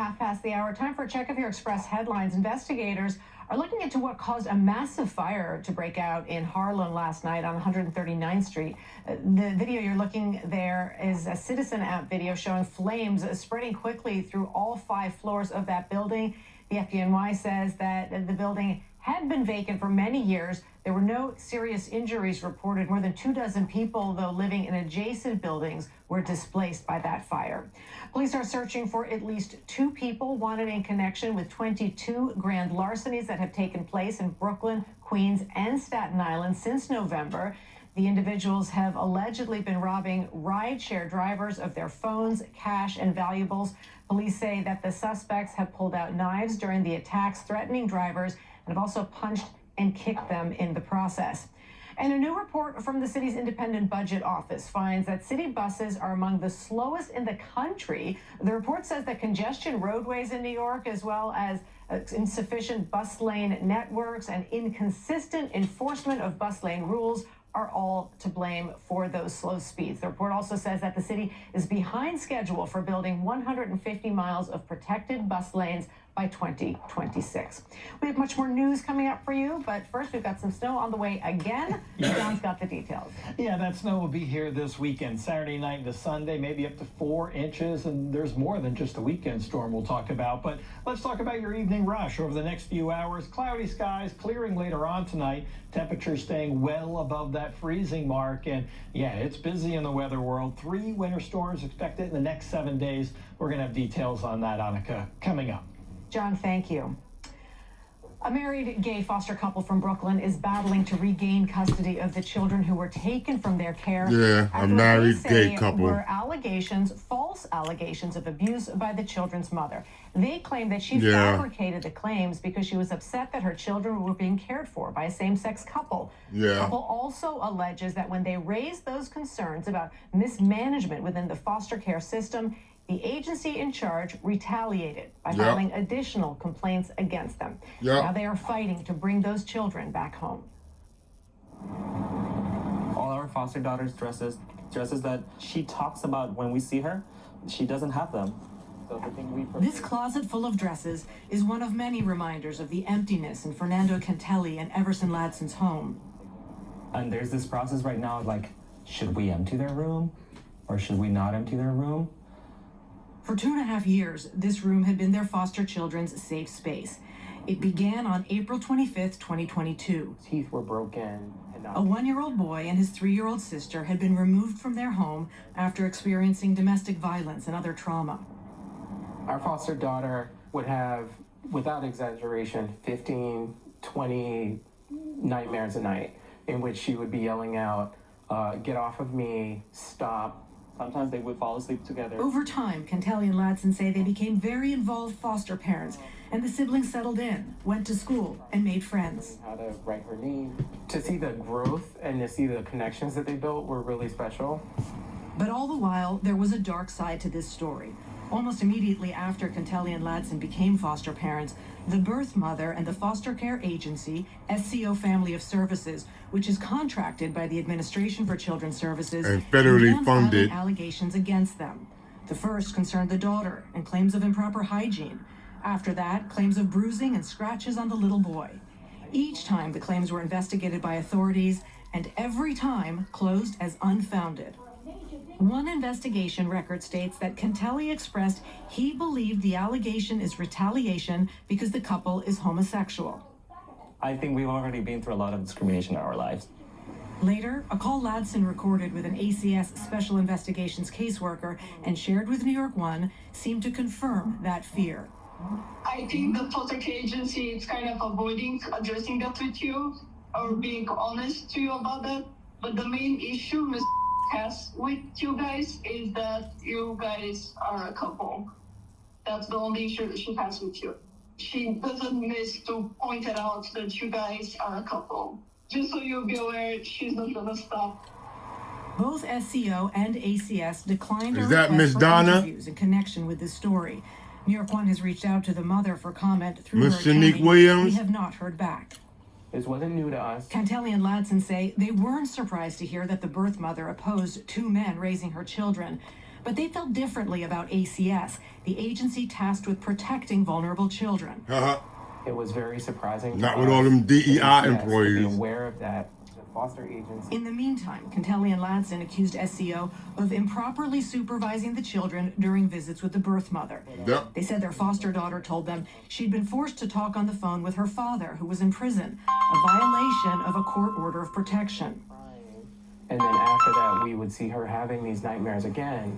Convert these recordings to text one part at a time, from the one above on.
half past the hour. Time for a check of your Express headlines. Investigators are looking into what caused a massive fire to break out in Harlem last night on 139th Street. The video you're looking there is a Citizen app video showing flames spreading quickly through all 5 floors of that building. The FDNY says that the building had been vacant for many years. There were no serious injuries reported. More than 24 people, though, living in adjacent buildings were displaced by that fire. Police are searching for at least 2 people wanted in connection with 22 grand larcenies that have taken place in Brooklyn, Queens, and Staten Island since November. The individuals have allegedly been robbing rideshare drivers of their phones, cash, and valuables. Police say that the suspects have pulled out knives during the attacks, threatening drivers, and have also punched and kicked them in the process. And a new report from the city's independent budget office finds that city buses are among the slowest in the country. The report says that congestion roadways in New York, as well as insufficient bus lane networks and inconsistent enforcement of bus lane rules, are all to blame for those slow speeds. The report also says that the city is behind schedule for building 150 miles of protected bus lanes by 2026. We have much more news coming up for you, but first we've got some snow on the way again. John's got the details. Yeah, that snow will be here this weekend, Saturday night into Sunday, maybe up to 4 inches, and there's more than just a weekend storm we'll talk about. But let's talk about your evening rush over the next few hours. Cloudy skies, clearing later on tonight. Temperatures staying well above that freezing mark, and yeah, it's busy in the weather world. 3 winter storms expected in the next 7 days. We're going to have details on that, Annika, coming up. John, thank you. A married gay foster couple from Brooklyn is battling to regain custody of the children who were taken from their care. Yeah, a married gay couple. Were false allegations of abuse by the children's mother. They claim that she fabricated the claims because she was upset that her children were being cared for by a same-sex couple. The couple also alleges that when they raised those concerns about mismanagement within the foster care system, the agency in charge retaliated by filing additional complaints against them. Now they are fighting to bring those children back home. All our foster daughters' dresses that she talks about when we see her, she doesn't have them. So this closet full of dresses is one of many reminders of the emptiness in Fernando Cantelli and Everson Ladson's home. And there's this process right now of like, should we empty their room or should we not empty their room? For 2.5 years, this room had been their foster children's safe space. It began on April 25th, 2022. Teeth were broken. A 1-year-old boy and his 3-year-old sister had been removed from their home after experiencing domestic violence and other trauma. Our foster daughter would have, without exaggeration, 15, 20 nightmares a night in which she would be yelling out, get off of me, stop. Sometimes they would fall asleep together. Over time, Cantelli and Ladson say they became very involved foster parents, and the siblings settled in, went to school, and made friends. How to write her name. To see the growth and to see the connections that they built were really special. But all the while, there was a dark side to this story. Almost immediately after Cantelli and Ladson became foster parents, the birth mother and the foster care agency, SCO Family of Services, which is contracted by the Administration for Children's Services, and federally funded, allegations against them. The first concerned the daughter and claims of improper hygiene. After that, claims of bruising and scratches on the little boy. Each time the claims were investigated by authorities, and every time closed as unfounded. One investigation record states that Cantelli expressed he believed the allegation is retaliation because the couple is homosexual. I think we've already been through a lot of discrimination in our lives. Later, a call Ladson recorded with an ACS Special Investigations caseworker and shared with New York One seemed to confirm that fear. I think the foster care agency is kind of avoiding addressing that with you or being honest to you about that. But the main issue Ms. has with you guys is that you guys are a couple. That's the only issue that she has with you. She doesn't miss to point it out that you guys are a couple. Just so you'll be aware, she's not gonna stop. Both SCO and ACS declined Is that Miss Donna? Interviews in connection with this story. New York One has reached out to the mother for comment through Miss her attorney. Shanique Williams? We have not heard back. This wasn't new to us. Cantelli and Ladson say they weren't surprised to hear that the birth mother opposed 2 men raising her children, But they felt differently about ACS, the agency tasked with protecting vulnerable children. It was very surprising. to Not with us all them for DEI ACS to be employees. aware of that. The foster agency. In the meantime, Kentelli and Ladson accused SCO of improperly supervising the children during visits with the birth mother. Yep. They said their foster daughter told them she'd been forced to talk on the phone with her father, who was in prison, a violation of a court order of protection. And then after that, we would see her having these nightmares again.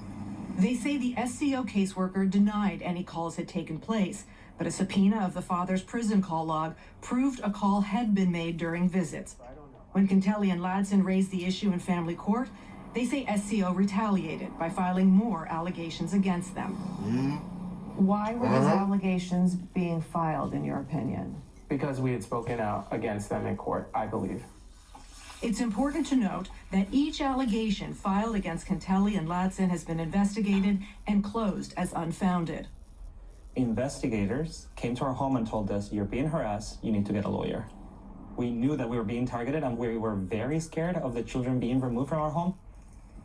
They say the SCO caseworker denied any calls had taken place, but a subpoena of the father's prison call log proved a call had been made during visits. When Kentelli and Ladson raised the issue in family court, they say SCO retaliated by filing more allegations against them. Why were these allegations being filed, in your opinion? Because we had spoken out against them in court, I believe. It's important to note that each allegation filed against Kentelli and Ladson has been investigated and closed as unfounded. Investigators came to our home and told us, "You're being harassed, you need to get a lawyer." We knew that we were being targeted and we were very scared of the children being removed from our home.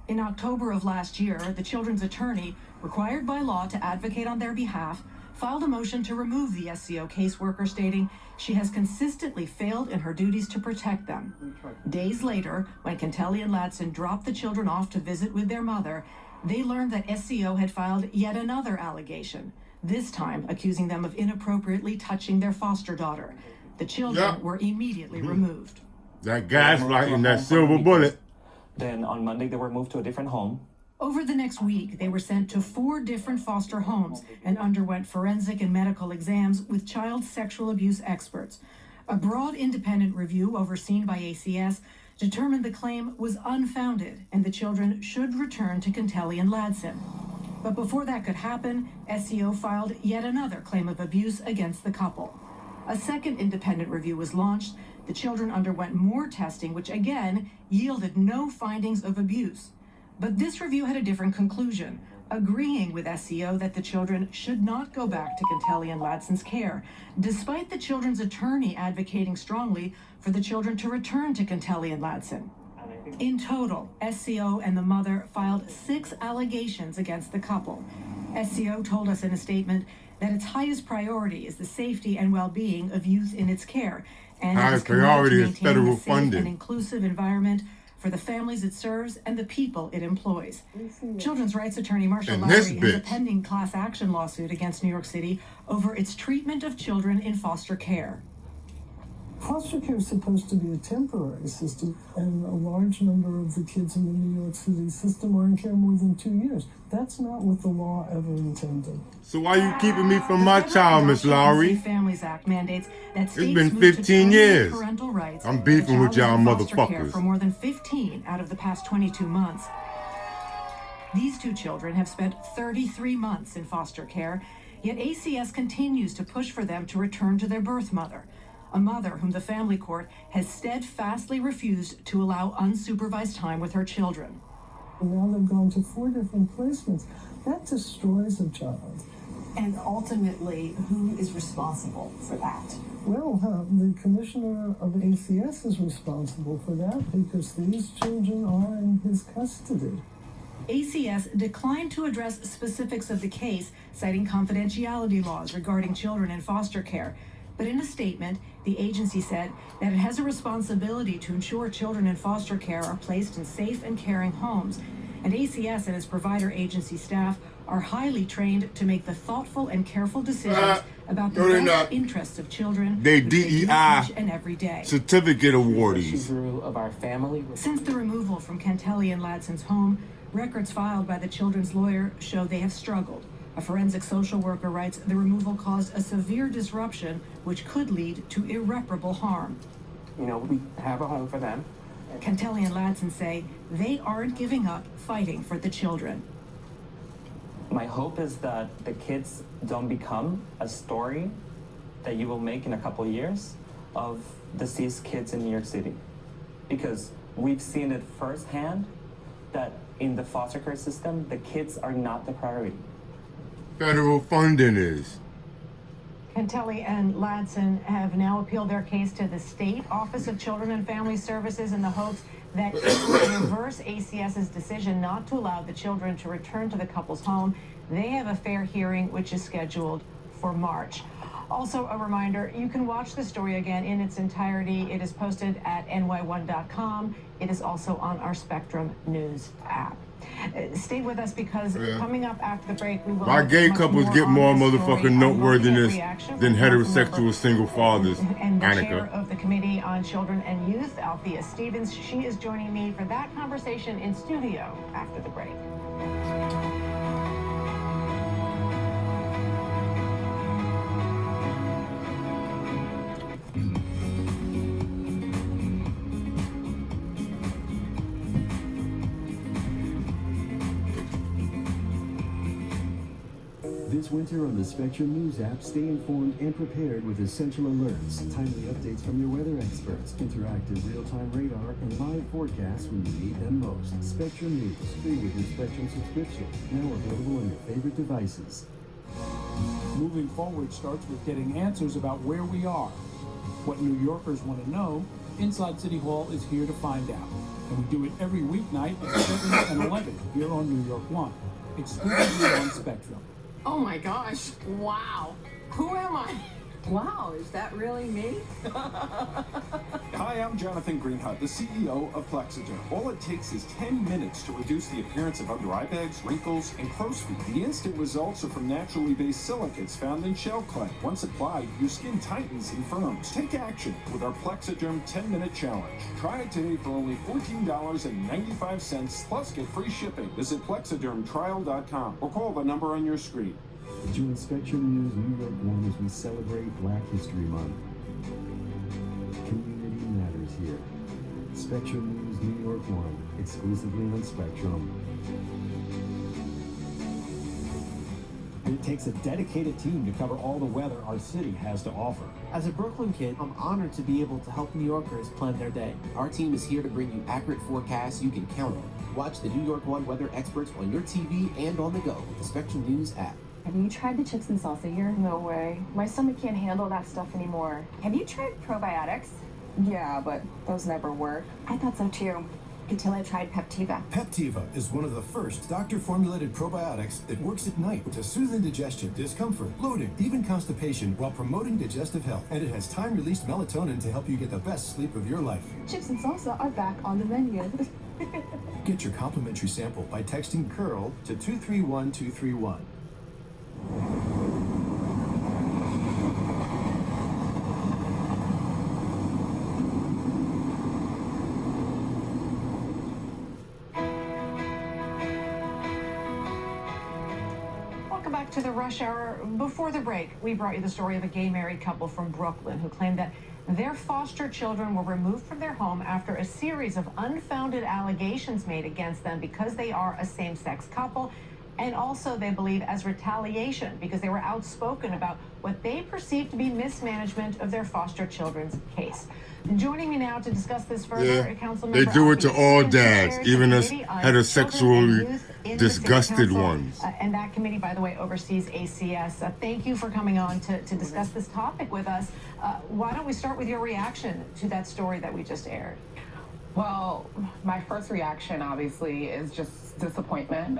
In October of last year, the children's attorney, required by law to advocate on their behalf, filed a motion to remove the SCO caseworker, stating she has consistently failed in her duties to protect them. Days later, when Kentelli and Ladson dropped the children off to visit with their mother, they learned that SCO had filed yet another allegation, this time accusing them of inappropriately touching their foster daughter. The children were immediately removed. That gaslighting, that silver bullet. Then on Monday, they were moved to a different home. Over the next week, they were sent to 4 different foster homes and underwent forensic and medical exams with child sexual abuse experts. A broad independent review overseen by ACS determined the claim was unfounded and the children should return to Kentelli and Ladson. But before that could happen, SCO filed yet another claim of abuse against the couple. A second independent review was launched. The children underwent more testing, which again yielded no findings of abuse. But this review had a different conclusion, agreeing with SCO that the children should not go back to Kentelli and Ladson's care, despite the children's attorney advocating strongly for the children to return to Kentelli and Ladson. In total, SCO and the mother filed 6 allegations against the couple. SCO told us in a statement that its highest priority is the safety and well-being of youth in its care, and it is Highest committed priority to is maintaining federal a safe funding. and inclusive environment for the families it serves and the people it employs. Children's rights attorney Marshall And this Lowry has a bitch. pending class action lawsuit against New York City over its treatment of children in foster care. Foster care is supposed to be a temporary system, and a large number of the kids in the New York City system are in care more than 2 years. That's not what the law ever intended. So why you keeping me from The my Federal child, Miss Adoption and Lowry? Safe Families Act mandates that states been move to 15 terminate years. parental rights I'm if beefing a with child is y'all in foster care motherfuckers. for more than 15 out of the past 22 months. These 2 children have spent 33 months in foster care, yet ACS continues to push for them to return to their birth mother, a mother whom the family court has steadfastly refused to allow unsupervised time with her children. And now they've gone to 4 different placements. That destroys a child. And ultimately, who is responsible for that? Well, the commissioner of ACS is responsible for that because these children are in his custody. ACS declined to address specifics of the case, citing confidentiality laws regarding children in foster care. But in a statement, the agency said that it has a responsibility to ensure children in foster care are placed in safe and caring homes. And ACS and its provider agency staff are highly trained to make the thoughtful and careful decisions about the no, they're best not. interests of children. They which do DEI each and every day. certificate She awardees. grew of our family. Since the removal from Kentelli and Ladson's home, records filed by the children's lawyer show they have struggled. A forensic social worker writes the removal caused a severe disruption which could lead to irreparable harm. You know, we have a home for them. Kentelli and Ladson say they aren't giving up fighting for the children. My hope is that the kids don't become a story that you will make in a couple years of deceased kids in New York City. Because we've seen it firsthand that in the foster care system, the kids are not the priority. Federal funding is. Kentelli and Ladson have now appealed their case to the State Office of Children and Family Services in the hopes that it will reverse ACS's decision not to allow the children to return to the couple's home. They have a fair hearing, which is scheduled for March. Also, a reminder, you can watch the story again in its entirety. It is posted at ny1.com. It is also on our Spectrum News app. Stay with us because coming up after the break, we will. Why gay much couples more get on more this story. motherfucking I'm looking at noteworthiness reaction than from council heterosexual member single fathers? and the chair Annika. of the Committee on Children and Youth, Althea Stevens. She is joining me for that conversation in studio after the break. This winter on the Spectrum News app, stay informed and prepared with essential alerts, timely updates from your weather experts, interactive real-time radar, and live forecasts when you need them most. Spectrum News, free with your Spectrum subscription, now available on your favorite devices. Moving forward starts with getting answers about where we are. What New Yorkers want to know, Inside City Hall is here to find out. And we do it every weeknight at 7 and 11 here on New York One, exclusively on Spectrum. Oh my gosh, wow. Who am I? Wow, is that really me? Hi, I'm Jonathan Greenhut, the CEO of Plexiderm. All it takes is 10 minutes to reduce the appearance of under eye bags, wrinkles, and crow's feet. The instant results are from naturally based silicates found in shell clay. Once applied, your skin tightens and firms. Take action with our Plexiderm 10-minute challenge. Try it today for only $14.95 plus get free shipping. Visit plexidermtrial.com or call the number on your screen. Join Spectrum News New York One as we celebrate Black History Month. Community matters here. Spectrum News New York One, exclusively on Spectrum. It takes a dedicated team to cover all the weather our city has to offer. As a Brooklyn kid, I'm honored to be able to help New Yorkers plan their day. Our team is here to bring you accurate forecasts you can count on. Watch the New York One weather experts on your TV and on the go with the Spectrum News app. Have you tried the chips and salsa here? No way. My stomach can't handle that stuff anymore. Have you tried probiotics? Yeah, but those never work. I thought so too. Until I tried Peptiva. Peptiva is one of the first doctor-formulated probiotics that works at night to soothe indigestion, discomfort, bloating, even constipation while promoting digestive health. And it has time-released melatonin to help you get the best sleep of your life. Chips and salsa are back on the menu. Get your complimentary sample by texting CURL to 231231. Welcome back to the Rush Hour. Before the break, we brought you the story of a gay married couple from Brooklyn who claimed that their foster children were removed from their home after a series of unfounded allegations made against them because they are a same-sex couple. And also, they believe, as retaliation because they were outspoken about what they perceived to be mismanagement of their foster children's case. Joining me now to discuss this further, Council They Member do it to Althea all Stevens, dads, chairs even the us Committee on Children and heterosexually Youth in the City disgusted Council. ones. And that committee, by the way, oversees ACS. Thank you for coming on to discuss this topic with us. Why don't we start with your reaction to that story that we just aired? Well, my first reaction, obviously, is just disappointment.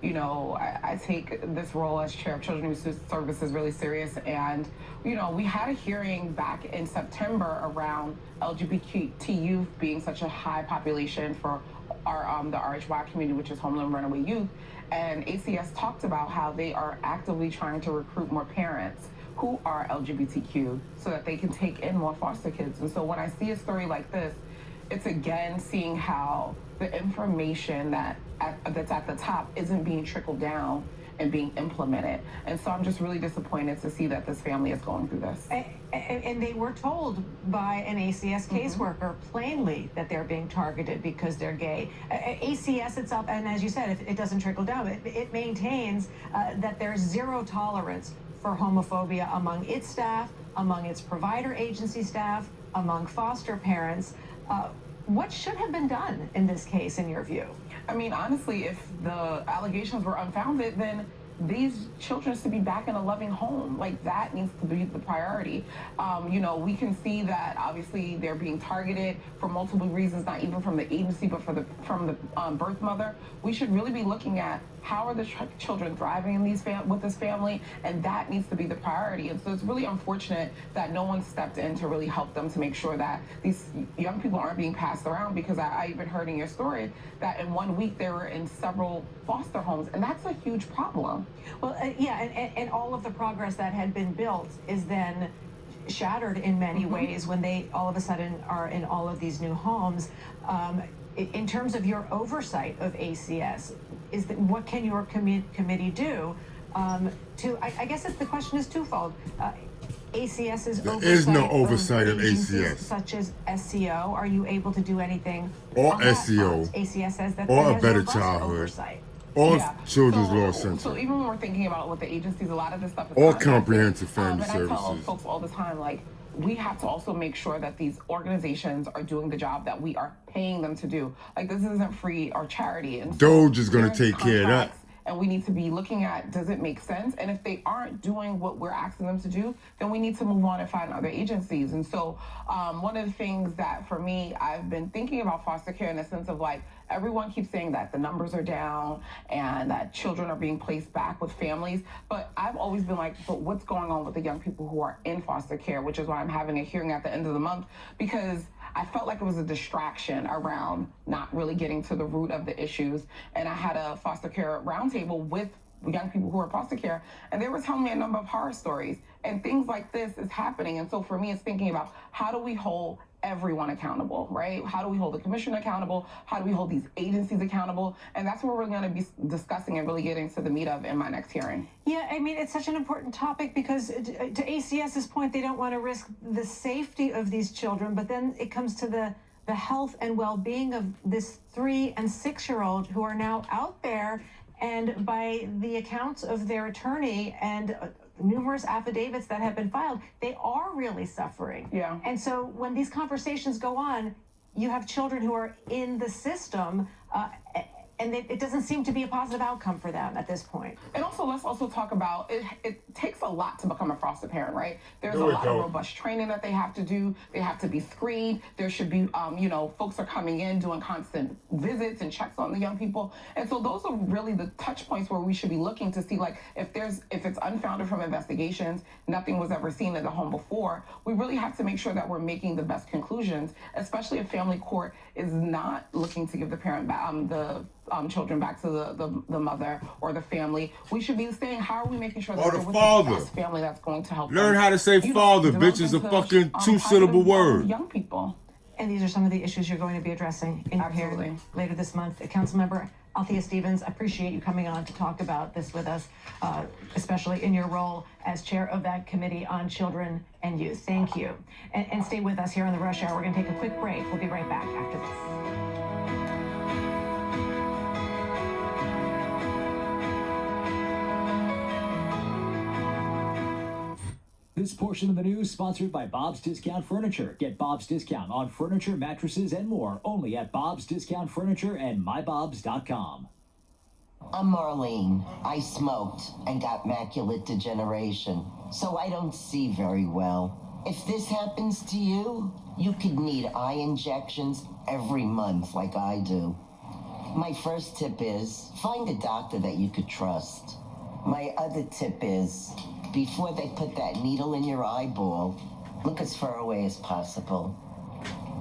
You know, I take this role as chair of Children's Services really serious. And, you know, we had a hearing back in September around LGBT youth being such a high population for our the RHY community, which is Homeland Runaway Youth. And ACS talked about how they are actively trying to recruit more parents who are LGBTQ so that they can take in more foster kids. And so when I see a story like this, it's again seeing how the information that's at the top isn't being trickled down and being implemented. And so I'm just really disappointed to see that this family is going through this. And they were told by an ACS caseworker plainly that they're being targeted because they're gay. ACS itself, and as you said, it doesn't trickle down. It maintains that there's zero tolerance for homophobia among its staff, among its provider agency staff, among foster parents. What should have been done in this case, in your view? I mean, honestly, if the allegations were unfounded, then these children to be back in a loving home. Like, that needs to be the priority. You know, we can see that obviously they're being targeted for multiple reasons, not even from the agency, but from the birth mother. We should really be looking at how are the children thriving in with this family, and that needs to be the priority. And so it's really unfortunate that no one stepped in to really help them to make sure that these young people aren't being passed around, because I even heard in your story that in 1 week they were in several foster homes, and that's a huge problem. Well, yeah, and all of the progress that had been built is then shattered in many ways when they all of a sudden are in all of these new homes. In terms of your oversight of ACS, what can your committee do I guess the question is twofold. ACS's there is no oversight of agencies ACS. Such as SCO. Are you able to do anything? Or on that SCO. front? ACS says that Or there a has better robust childhood. oversight. Or Yeah. Children's Law So Center. even when we're thinking about with the agencies, a lot of this stuff is Or contracted. comprehensive family And I tell services. folks all the time, like, we have to also make sure that these organizations are doing the job that we are paying them to do. Like, this isn't free or charity. And so Doge is going to there's take care of that. contracts, and we need to be looking at, does it make sense? And if they aren't doing what we're asking them to do, then we need to move on and find other agencies. And so one of the things that for me, I've been thinking about foster care in the sense of, like, everyone keeps saying that the numbers are down and that children are being placed back with families. But I've always been like, but what's going on with the young people who are in foster care, which is why I'm having a hearing at the end of the month, because I felt like it was a distraction around not really getting to the root of the issues. And I had a foster care roundtable with young people who are in foster care, and they were telling me a number of horror stories. And things like this is happening. And so for me, it's thinking about, how do we hold everyone accountable, right? How do we hold the commissioner accountable? How do we hold these agencies accountable? And that's what we're going to be discussing and really getting to the meat of in my next hearing. Yeah, I mean, it's such an important topic because to ACS's point, they don't want to risk the safety of these children, but then it comes to the health and well-being of this 3- and 6-year-old who are now out there, and by the accounts of their attorney and numerous affidavits that have been filed, they are really suffering. Yeah. And so when these conversations go on, you have children who are in the system, and it doesn't seem to be a positive outcome for them at this point. And also, let's also talk about, it takes a lot to become a foster parent, right? There's There a we lot go. of robust training that they have to do. They have to be screened. There should be, folks are coming in doing constant visits and checks on the young people. And so those are really the touch points where we should be looking to see, like, if it's unfounded from investigations, nothing was ever seen in the home before, we really have to make sure that we're making the best conclusions, especially if family court is not looking to give the parent back, the children back to the mother or the family. We should be saying, how are we making sure that Or the we're with father. the best family that's going to help Learn them, how to say father, develop bitch is a into, fucking positive, two-syllable word. young people. And these are some of the issues you're going to be addressing in your Absolutely. hearing later this month. Councilmember Althea Stevens, I appreciate you coming on to talk about this with us, especially in your role as chair of that committee on children and youth. Thank you. And stay with us here on the Rush Hour. We're going to take a quick break. We'll be right back after this. This portion of the news sponsored by Bob's Discount Furniture. Get Bob's Discount on furniture, mattresses, and more only at Bob's Discount Furniture and mybobs.com. I'm Marlene. I smoked and got macular degeneration, so I don't see very well. If this happens to you, you could need eye injections every month like I do. My first tip is find a doctor that you could trust. My other tip is, before they put that needle in your eyeball, look as far away as possible.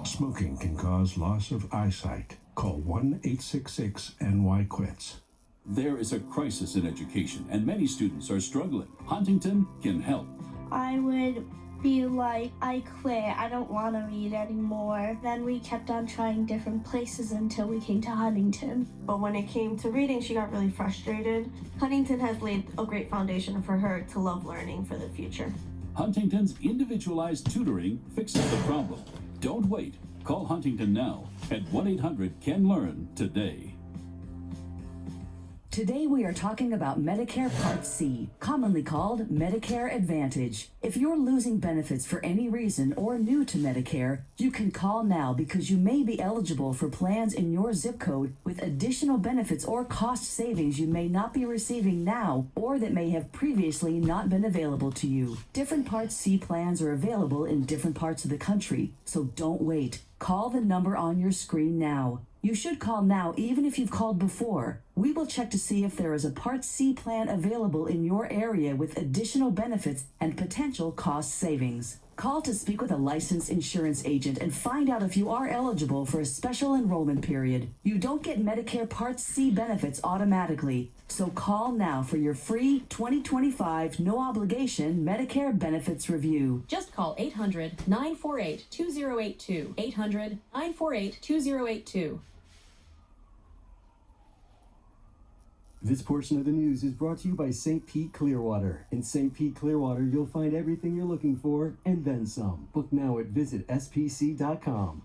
Smoking can cause loss of eyesight. Call 1-866-NY-QUITS. There is a crisis in education, and many students are struggling. Huntington can help. I would be like, I quit, I don't want to read anymore. Then we kept on trying different places until we came to Huntington. But when it came to reading, she got really frustrated. Huntington has laid a great foundation for her to love learning for the future. Huntington's individualized tutoring fixes the problem. Don't wait. Call Huntington now at 1-800-CAN-LEARN today. Today we are talking about Medicare Part C, commonly called Medicare Advantage. If you're losing benefits for any reason or new to Medicare, you can call now because you may be eligible for plans in your zip code with additional benefits or cost savings you may not be receiving now or that may have previously not been available to you. Different Part C plans are available in different parts of the country, so don't wait. Call the number on your screen now. You should call now even if you've called before. We will check to see if there is a Part C plan available in your area with additional benefits and potential cost savings. Call to speak with a licensed insurance agent and find out if you are eligible for a special enrollment period. You don't get Medicare Part C benefits automatically, so call now for your free 2025 no-obligation Medicare benefits review. Just call 800-948-2082. 800-948-2082. This portion of the news is brought to you by St. Pete Clearwater. In St. Pete Clearwater, you'll find everything you're looking for and then some. Book now at visitspc.com.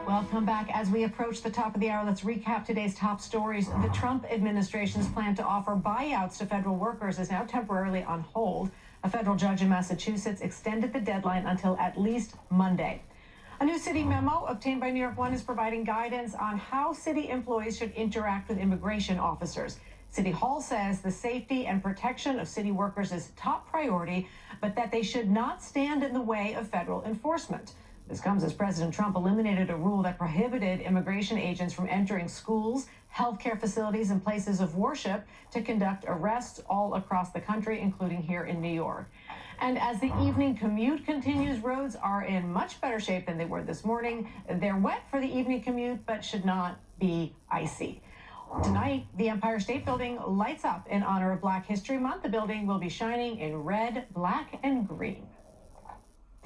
Welcome back. As we approach the top of the hour, let's recap today's top stories. The Trump administration's plan to offer buyouts to federal workers is now temporarily on hold. A federal judge in Massachusetts extended the deadline until at least Monday. A new city memo obtained by New York One is providing guidance on how city employees should interact with immigration officers. City Hall says the safety and protection of city workers is top priority, but that they should not stand in the way of federal enforcement. This comes as President Trump eliminated a rule that prohibited immigration agents from entering schools, healthcare facilities, and places of worship to conduct arrests all across the country, including here in New York. And as the evening commute continues, roads are in much better shape than they were this morning. They're wet for the evening commute, but should not be icy. Tonight, the Empire State Building lights up in honor of Black History Month. The building will be shining in red, black, and green.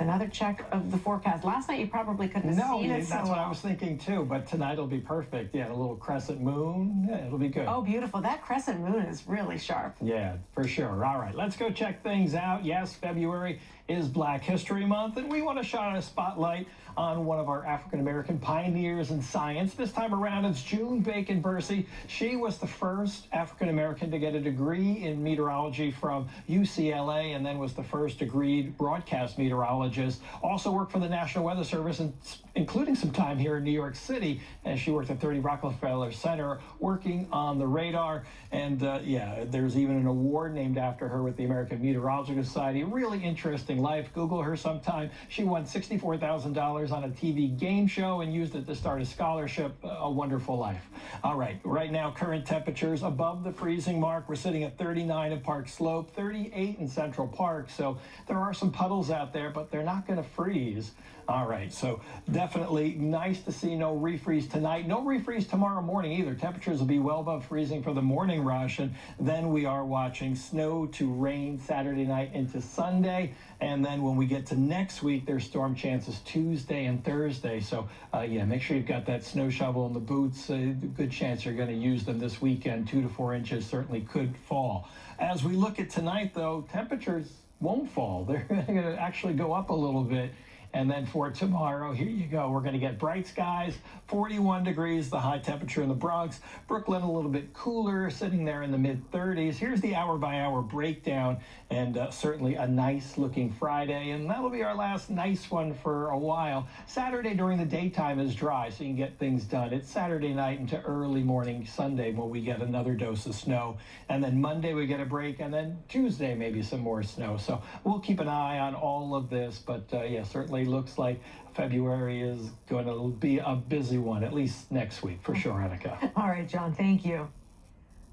Another check of the forecast. Last night you probably couldn't have seen it. That's what I was thinking too, but tonight will be perfect. Yeah, a little crescent moon. Yeah, it'll be good. Oh, beautiful. That crescent moon is really sharp. Yeah, for sure. All right, let's go check things out. Yes, February is Black History Month, and we want to shine a spotlight on one of our African-American pioneers in science. This time around, it's June Bacon Bursey. She was the first African-American to get a degree in meteorology from UCLA, and then was the first degreed broadcast meteorologist. Also worked for the National Weather Service, and including some time here in New York City, and she worked at 30 Rockefeller Center working on the radar. And yeah, there's even an award named after her with the American Meteorological Society. Really interesting life. Google her sometime. She won $64,000 on a TV game show and used it to start a scholarship. A wonderful life. All right, right now current temperatures above the freezing mark. We're sitting at 39 in Park Slope, 38 in Central Park. So there are some puddles out there, but they're not going to freeze. All right, so definitely nice to see no refreeze tonight. No refreeze tomorrow morning either. Temperatures will be well above freezing for the morning rush, and then we are watching snow to rain Saturday night into Sunday. And then when we get to next week, there's storm chances Tuesday and Thursday. So yeah, make sure you've got that snow shovel and the boots. Good chance you're going to use them this weekend. 2 to 4 inches certainly could fall. As we look at tonight, though, temperatures won't fall. They're going to actually go up a little bit. And then for tomorrow, here you go. We're going to get bright skies, 41 degrees, the high temperature in the Bronx. Brooklyn a little bit cooler, sitting there in the mid-30s. Here's the hour-by-hour breakdown, and certainly a nice-looking Friday. And that'll be our last nice one for a while. Saturday during the daytime is dry, so you can get things done. It's Saturday night into early morning Sunday when we get another dose of snow. And then Monday we get a break, and then Tuesday maybe some more snow. So we'll keep an eye on all of this, but yeah, certainly looks like February is going to be a busy one, at least next week for sure, Annika. All right, John, thank you.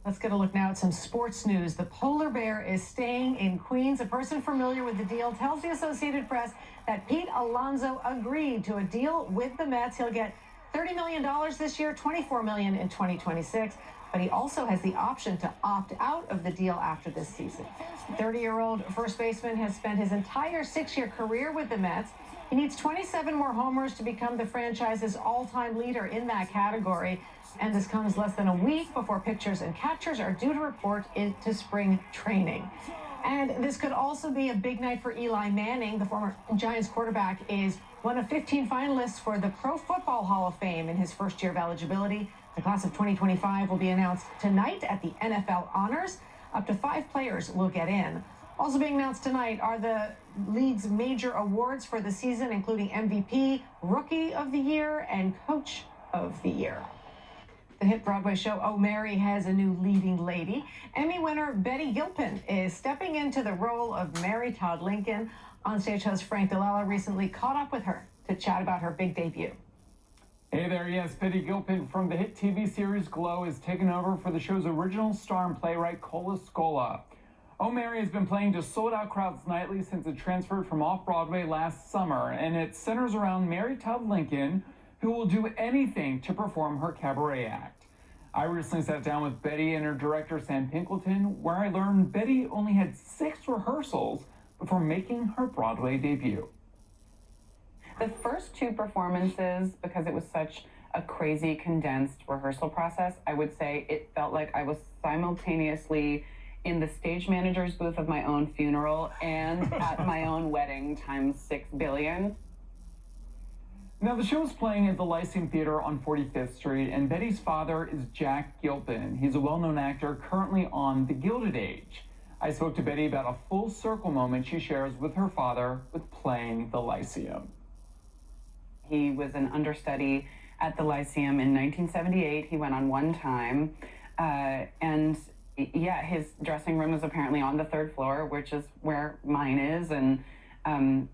Let's get a look now at some sports news. The polar bear is staying in Queens. A person familiar with the deal tells the Associated Press that Pete Alonso agreed to a deal with the Mets. He'll get $30 million this year, $24 million in 2026. But he also has the option to opt out of the deal after this season. The 30-year-old first baseman has spent his entire 6-year career with the Mets. He needs 27 more homers to become the franchise's all-time leader in that category. And this comes less than a week before pitchers and catchers are due to report into spring training. And this could also be a big night for Eli Manning. The former Giants quarterback is one of 15 finalists for the Pro Football Hall of Fame in his first year of eligibility. The class of 2025 will be announced tonight at the NFL Honors. Up to 5 players will get in. Also being announced tonight are the league's major awards for the season, including MVP, Rookie of the Year, and Coach of the Year. The hit Broadway show Oh, Mary has a new leading lady. Emmy winner Betty Gilpin is stepping into the role of Mary Todd Lincoln. Onstage host Frank Delella recently caught up with her to chat about her big debut. Hey there, yes, Betty Gilpin from the hit TV series Glow is taking over for the show's original star and playwright Cola Scola. Oh, Mary has been playing to sold-out crowds nightly since it transferred from off-Broadway last summer, and it centers around Mary Todd Lincoln, who will do anything to perform her cabaret act. I recently sat down with Betty and her director Sam Pinkleton, where I learned Betty only had 6 rehearsals before making her Broadway debut. The first 2 performances, because it was such a crazy condensed rehearsal process, I would say it felt like I was simultaneously in the stage manager's booth of my own funeral and at my own wedding times 6 billion. Now, the show is playing at the Lyceum Theater on 45th Street, and Betty's father is Jack Gilpin. He's a well-known actor currently on The Gilded Age. I spoke to Betty about a full circle moment she shares with her father with playing the Lyceum. He was an understudy at the Lyceum in 1978. He went on one time, and yeah, his dressing room is apparently on the 3rd floor, which is where mine is, and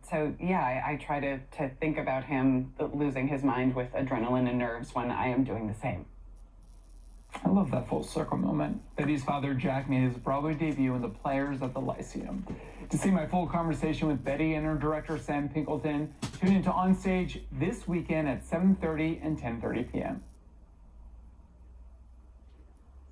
so yeah, I try to think about him losing his mind with adrenaline and nerves when I am doing the same. I love that full circle moment. Betty's father, Jack, made his Broadway debut in The Players at the Lyceum. To see my full conversation with Betty and her director, Sam Pinkleton, tune into Onstage this weekend at 7:30 and 10:30 p.m.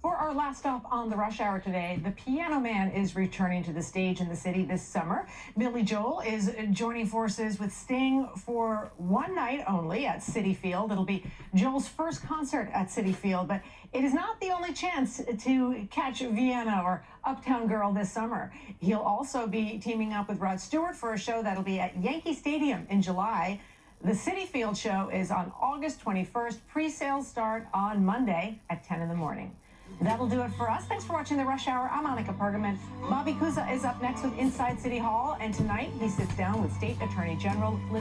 For our last stop on the Rush Hour today, the Piano Man is returning to the stage in the city this summer. Billy Joel is joining forces with Sting for one night only at Citi Field. It'll be Joel's first concert at Citi Field, but it is not the only chance to catch Vienna or Uptown Girl this summer. He'll also be teaming up with Rod Stewart for a show that'll be at Yankee Stadium in July. The Citi Field show is on August 21st. Pre-sales start on Monday at 10 in the morning. That'll do it for us. Thanks for watching the Rush Hour. I'm Monica Pergament. Bobby Kuza is up next with Inside City Hall, and tonight he sits down with State Attorney General